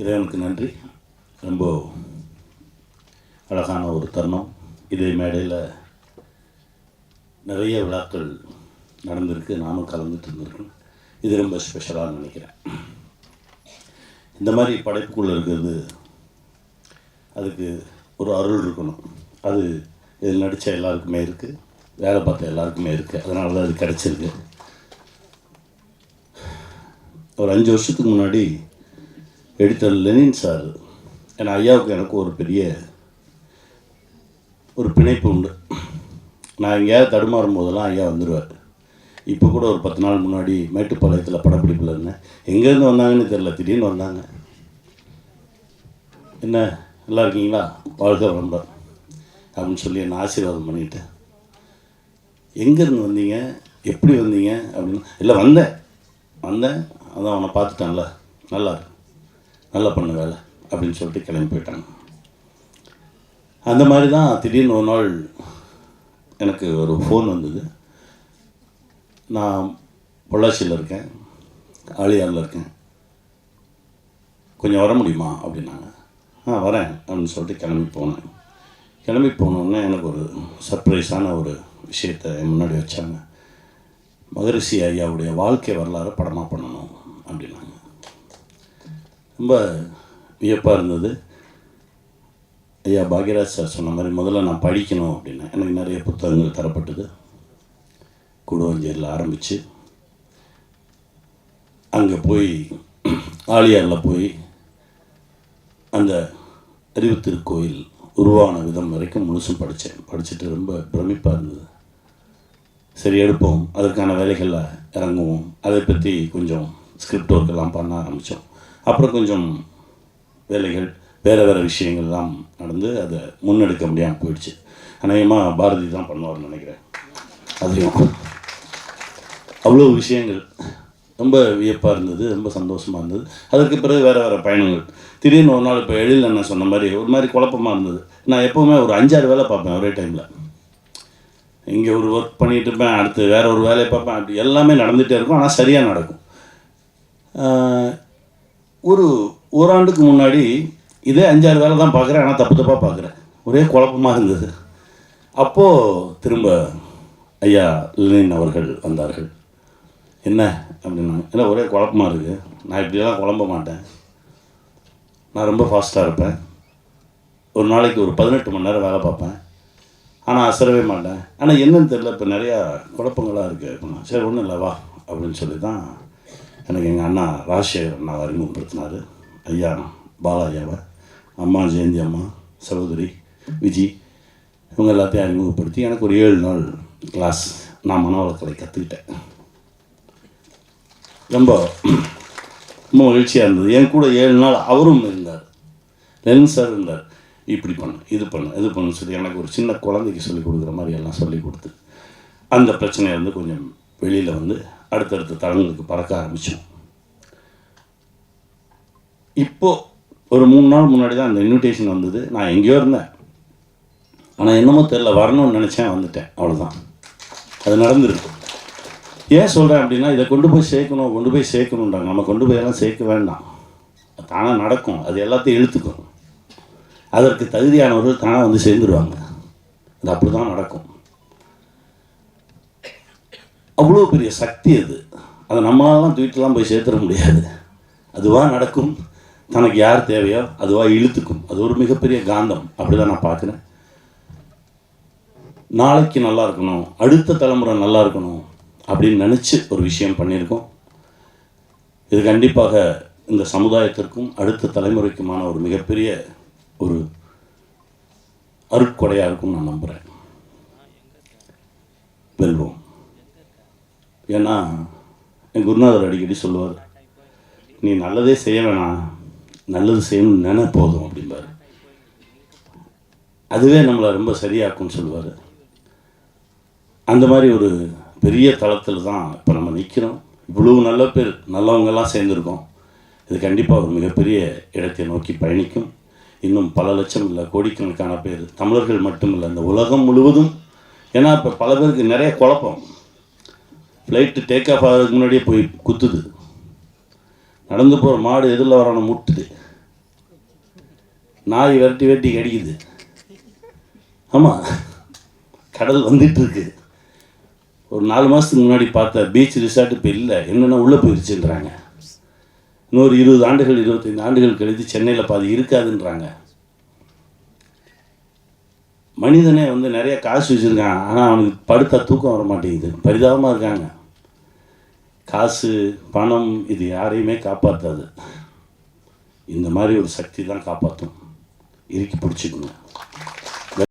இறைவனுக்கு நன்றி. ரொம்ப அழகான ஒரு தருணம். இதே மேடையில் நிறைய விழாக்கள் நடந்திருக்கு, நானும் கலந்துட்டு இருந்திருக்கேன். இது ரொம்ப ஸ்பெஷலாக நினைக்கிறேன். இந்த மாதிரி படைப்புக்குள்ளே இருக்கிறது, அதுக்கு ஒரு அருள் இருக்கணும். அது இதில் நடித்த எல்லாருக்குமே இருக்குது, வேலை பார்த்த எல்லாருக்குமே இருக்குது. அதனால தான் அது கிடச்சிருக்கு. ஒரு 5 வருஷத்துக்கு முன்னாடி எடிட்டர் லெனின் சார், ஏன்னா ஐயாவுக்கு எனக்கு ஒரு பெரிய ஒரு பிணைப்பு உண்டு. நான் எங்கேயாவது தடுமாறும் போதெல்லாம் ஐயா வந்துடுவார். இப்போ கூட ஒரு 10 நாள் முன்னாடி மேட்டுப்பாளையத்தில் படப்பிடிப்பில் இருந்தேன். எங்கேருந்து வந்தாங்கன்னு தெரில, திடீர்னு வந்தாங்க. என்ன நல்லா இருக்கீங்களா, வாழ்க வளமுடன் அப்படின்னு சொல்லி என்னை ஆசீர்வாதம் பண்ணிவிட்டேன். எங்கேருந்து வந்தீங்க, எப்படி வந்தீங்க அப்படின்னு. இல்லை வந்தேன் அதான் அவனை பார்த்துட்டான்ல, நல்லா இருக்கு, நல்லா பண்ண வேலை அப்படின்னு சொல்லிட்டு கிளம்பி போயிட்டாங்க. அந்த மாதிரி தான் திடீர்னு ஒரு நாள் எனக்கு ஒரு ஃபோன் வந்தது. நான் பொள்ளாச்சியில் இருக்கேன், ஆலியாரில் இருக்கேன், கொஞ்சம் வர முடியுமா அப்படின்னாங்க. வரேன் அப்படின்னு சொல்லிட்டு கிளம்பி போனோடனே எனக்கு ஒரு சர்ப்ரைஸான ஒரு விஷயத்தை என் முன்னாடி வச்சாங்க. மகரிஷி ஐயாவுடைய வாழ்க்கை வரலாறு படமாக பண்ணணும் அப்படின்னாங்க. ரொம்ப வியப்பாக இருந்தது. ஐயா பாக்யராஜ் சார் சொன்ன மாதிரி முதல்ல நான் படிக்கணும் அப்படின்னா எனக்கு நிறைய புத்தகங்கள் தரப்பட்டது. கூடுவஞ்சேரியில் ஆரம்பித்து அங்கே போய் ஆலியாரில் போய் அந்த அறிவு திருக்கோயில் உருவான விதம் வரைக்கும் முழுசும் படிச்சுட்டு ரொம்ப பிரமிப்பாக இருந்தது. சரி எடுப்போம், அதற்கான வேலைகளில் இறங்குவோம், அதை பற்றி கொஞ்சம் ஸ்கிரிப்ட் ஒர்க்கெல்லாம் பண்ண ஆரம்பித்தோம். அப்புறம் கொஞ்சம் வேலைகள் வேறு விஷயங்கள்லாம் நடந்து அதை முன்னெடுக்க முடியாமல் போயிடுச்சு. அநேகமாக பாரதி தான் பண்ணுவார்னு நினைக்கிறேன். அதுலேயும் அவ்வளோ விஷயங்கள் ரொம்ப வியப்பாக இருந்தது, ரொம்ப சந்தோஷமாக இருந்தது. அதற்கு பிறகு வேறு பயணங்கள். திடீர்னு ஒரு நாள் இப்போ எழில் என்ன சொன்ன மாதிரி ஒரு மாதிரி குழப்பமாக இருந்தது. நான் எப்போவுமே ஒரு 5-6 வேலை பார்ப்பேன் ஒரே டைமில். இங்கே ஒரு ஒர்க் பண்ணிகிட்டு இருப்பேன், அடுத்து வேறு ஒரு வேலையை பார்ப்பேன், அப்படி எல்லாமே நடந்துகிட்டே இருக்கும். ஆனால் சரியாக நடக்கும். ஒரு ஓராண்டுக்கு முன்னாடி இதே 5-6 வேலை தான் பார்க்குறேன், ஆனால் தப்பாக பார்க்குறேன். ஒரே குழப்பமாக இருந்தது. அப்போது திரும்ப ஐயா லெனின் அவர்கள் வந்தார்கள். என்ன அப்படின்னாங்க. இல்லை ஒரே குழப்பமாக இருக்குது, நான் இப்படியெல்லாம் குழம்ப மாட்டேன், நான் ரொம்ப ஃபாஸ்ட்டாக இருப்பேன், ஒரு நாளைக்கு ஒரு 18 மணி நேரம் வேலை பார்ப்பேன், ஆனால் அசரவே மாட்டேன். ஆனால் என்னன்னு தெரியல, இப்போ நிறையா குழப்பங்களாக இருக்குது அப்படின்னா. சரி ஒன்றும் இல்லை வா அப்படின்னு சொல்லி தான் எனக்கு எங்கள் அண்ணா ராஜசேகர் அண்ணாவை அறிமுகப்படுத்தினார். ஐயா பாலாஜாவை, அம்மா ஜெயந்தி அம்மா, சகோதரி விஜி, இவங்க எல்லாத்தையும் அறிமுகப்படுத்தி எனக்கு ஒரு 7 நாள் கிளாஸ் நான் மனவளக்கலை கற்றுக்கிட்டேன். ரொம்ப ரொம்ப மகிழ்ச்சியாக இருந்தது. என் கூட 7 நாள் அவரும் இருந்தார், லெனின் சார் இருந்தார். இப்படி பண்ணு, இது பண்ணு சொல்லி எனக்கு ஒரு சின்ன குழந்தைக்கு சொல்லிக் கொடுக்குற மாதிரி எல்லாம் சொல்லி கொடுத்து அந்த பிரச்சனையிலேருந்து கொஞ்சம் வெளியில் வந்து அடுத்தடுத்த தளங்களுக்கு பறக்க ஆரம்பித்தோம். இப்போது ஒரு 3 நாள் முன்னாடி தான் அந்த இன்விடேஷன் வந்தது. நான் எங்கேயோ இருந்தேன், ஆனால் என்னமோ தெரில, வரணும்னு நினச்சேன், வந்துட்டேன், அவ்வளோதான். அது நடந்துருக்கு. ஏன் சொல்கிறேன் அப்படின்னா, இதை கொண்டு போய் சேர்க்கணுன்றாங்க. நம்ம கொண்டு போய் எல்லாம் சேர்க்க வேண்டாம், தானாக நடக்கும். அது எல்லாத்தையும் இழுத்துக்கும். அதற்கு தகுதியானவர்கள் தானாக வந்து சேர்ந்துருவாங்க. அது அப்படி தான் நடக்கும். அவ்வளோ பெரிய சக்தி அது. அதை நம்மளாலாம் தூக்கிட்டுலாம் போய் சேர்த்துட முடியாது. அதுவாக நடக்கும். தனக்கு யார் தேவையோ அதுவாக இழுத்துக்கும். அது ஒரு மிகப்பெரிய காந்தம். அப்படி தான் நான் பார்க்குறேன். நாளைக்கு நல்லா இருக்கணும், அடுத்த தலைமுறை நல்லா இருக்கணும் அப்படின்னு நினச்சி ஒரு விஷயம் பண்ணியிருக்கோம். இது கண்டிப்பாக இந்த சமுதாயத்திற்கும் அடுத்த தலைமுறைக்குமான ஒரு மிகப்பெரிய ஒரு அருட்கொடையாக இருக்கும்னு நான் நம்புகிறேன். வெல்வோம். ஏன்னா என் குருநாதர் அடிக்கடி சொல்லுவார், நீ நல்லதே செய்ய வேணாம், நல்லது செய்யணும்னு போதும் அப்படிம்பார். அதுவே நம்மளை ரொம்ப சரியாக்கும்னு சொல்லுவார். அந்த மாதிரி ஒரு பெரிய தளத்தில் தான் இப்போ நம்ம நிற்கிறோம். இவ்வளவு நல்ல பேர், நல்லவங்கெல்லாம் சேர்ந்துருக்கோம். இது கண்டிப்பாக ஒரு மிகப்பெரிய இடத்தை நோக்கி பயணிக்கும். இன்னும் பல லட்சம் இல்லை, கோடிக்கணக்கான பேர், தமிழர்கள் மட்டும் இல்லை, இந்த உலகம் முழுவதும். ஏன்னா இப்போ பல பேருக்கு நிறைய குழப்பம். ஃப்ளைட்டு டேக் ஆஃப் ஆகிறதுக்கு முன்னாடியே போய் குத்துது, நடந்து போகிற மாடு எதிரில் வரணும் முட்டுது, நாய் விரட்டி விரட்டி கடிக்குது. ஆமாம், கடல் வந்துட்டுருக்கு. ஒரு 4 மாதத்துக்கு முன்னாடி பார்த்த பீச் ரிசார்ட் இப்போ இல்லை, என்னென்னா உள்ளே போயிடுச்சுன்றாங்க. இன்னொரு 20 ஆண்டுகள் 25 ஆண்டுகள் கழித்து சென்னையில் பாதி இருக்காதுன்றாங்க. மனிதனே நிறைய காசு வச்சுருக்கான், ஆனால் அவனுக்கு படுத்தா தூக்கம் வர மாட்டேங்குது. பரிதாபமாக இருக்காங்க. காசு பணம் இது யாரையுமே காப்பாற்றாது. இந்த மாதிரி ஒரு சக்தி தான் காப்பாற்றும். இறுக்கி பிடிச்சிக்கணும்.